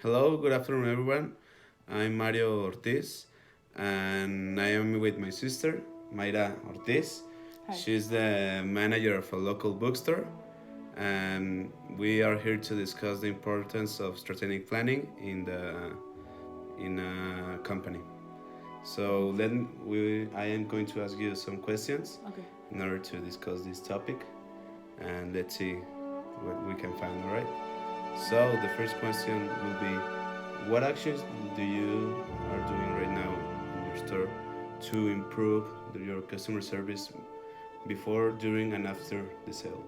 Hello, good afternoon, everyone. I'm Mario Ortiz, and I am with my sister, Mayra Ortiz. Hi. She's the manager of a local bookstore, and we are here to discuss the importance of strategic planning in a company. So I am going to ask you some questions Okay. in order to discuss this topic, and let's see what we can find. All right. So the first question will be, what actions do you are doing right now in your store to improve your customer service before, during, and after the sale?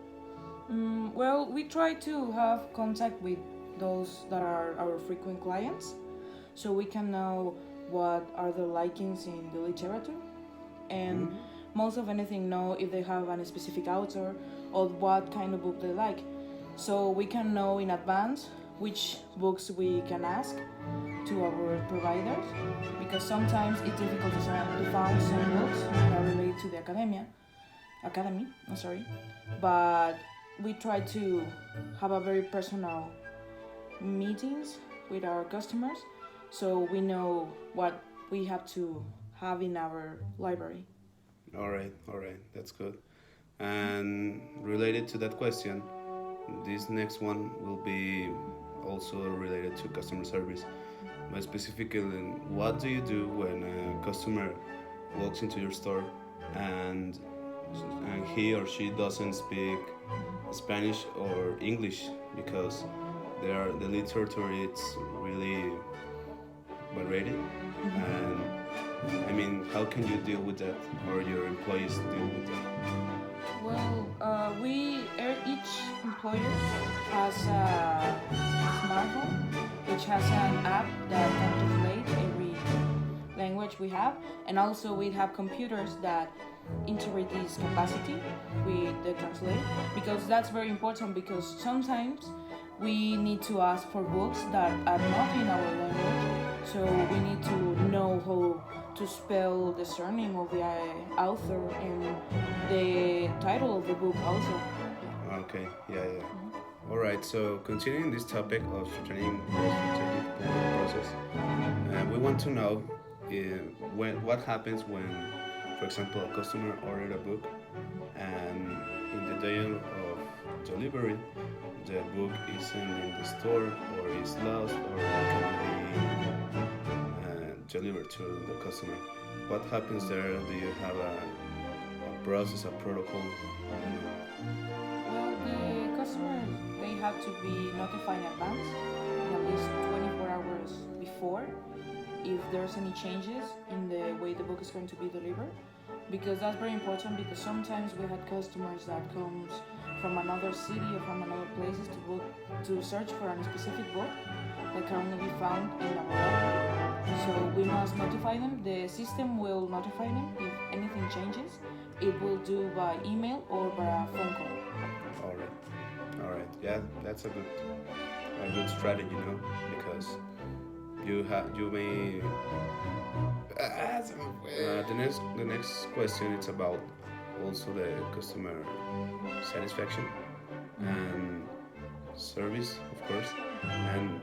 Well, we try to have contact with those that are our frequent clients so we can know what are their likings in the literature and Hmm. most of anything know if they have a specific author or what kind of book they like. So we can know in advance which books we can ask to our providers because sometimes it's difficult to find some books that are related to the academy, I'm sorry, but we try to have a very personal meetings with our customers so we know what we have to have in our library. All right, that's good. And related to that question, this next one will be also related to customer service. But specifically, what do you do when a customer walks into your store and and he or she doesn't speak Spanish or English because the literature it's really varied, and I mean, how can you deal with that, or your employees deal with that? Well, each employer has a smartphone which has an app that can translate every language we have, and also we have computers that integrate this capacity with the translate because that's very important because sometimes we need to ask for books that are not in our language, so we need to know how to spell the surname of the author and the title of the book also. Okay, yeah. All right. So continuing this topic of strategic planning process, we want to know what happens when, for example, a customer ordered a book, and in the day of delivery, the book isn't in the store or is lost or can be delivered to the customer. What happens there? Do you have a process, a protocol? Well, the customers they have to be notified in advance, at least 24 hours before, if there's any changes in the way the book is going to be delivered, because that's very important. Because sometimes we had customers that comes from another city or from another places to search for a specific book that can only be found in our library. So we must notify them. The system will notify them if anything changes. It will do by email or by a phone call. All right, all right. Yeah, that's a good strategy, because you may. The next question it's about also the customer satisfaction and service, of course. And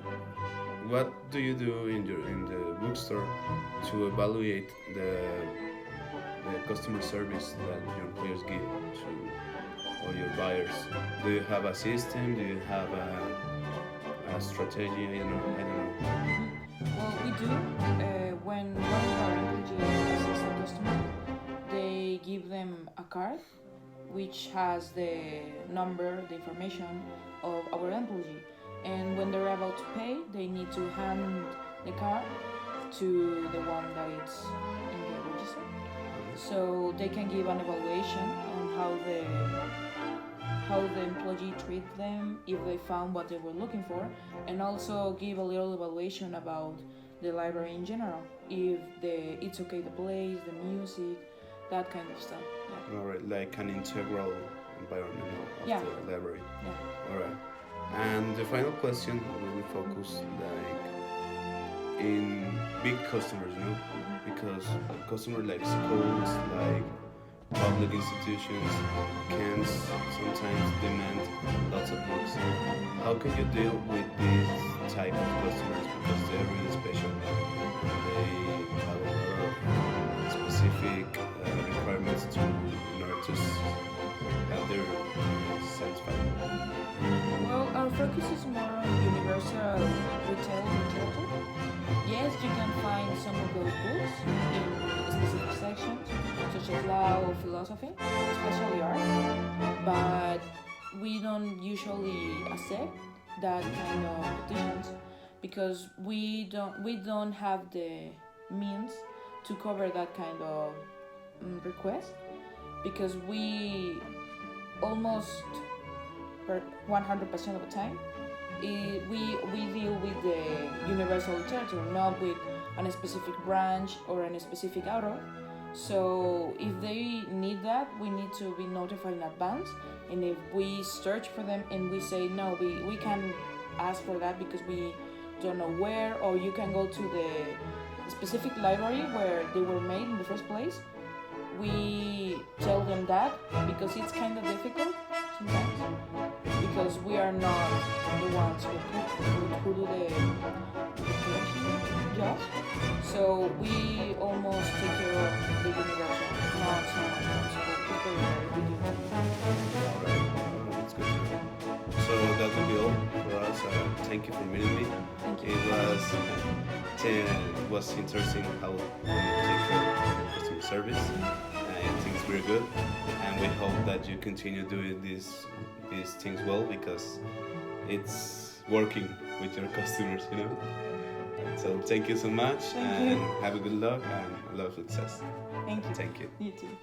what do you do in the bookstore to evaluate the customer service that your employers give to all your buyers? Do you have a system? Do you have a strategy? I don't know. Well, we do. When one of our employees assists a customer, they give them a card which has the number, the information of our employee. And when they're about to pay, they need to hand the card to the one that is in the register. So they can give an evaluation on how the employee treat them if they found what they were looking for, and also give a little evaluation about the library in general, if it's okay the place, the music, that kind of stuff. All right, like an integral environment of Yeah. the library. Yeah. All right. And the final question will be focused like in big customers, because a customer like schools, like public institutions, can sometimes demand lots of books. How can you deal with this type of customers focus is more on universal retail literature. Yes, you can find some of those books in specific sections, such as law or philosophy, especially art, but we don't usually accept that kind of petitions because we don't have the means to cover that kind of request because we almost per 100% of the time we deal with the universal literature, not with a specific branch or a specific author. So if they need that, we need to be notified in advance. And if we search for them and we say no, we can ask for that because we don't know where, or you can go to the specific library where they were made in the first place. We tell them that because it's kind of difficult sometimes because we are not the ones who do the creation job. So we almost take care of the universal, not so much possible. It's very, very Alright, that's good to know. So that will be all for us. Thank you for meeting me. Thank you. It was interesting how you take care of customer service. I think it's very good, and we hope that you continue doing these things well because it's working with your customers, you know. So thank you so much, Thank and you. have a good luck and a lot of success. Thank you. Thank you. You too.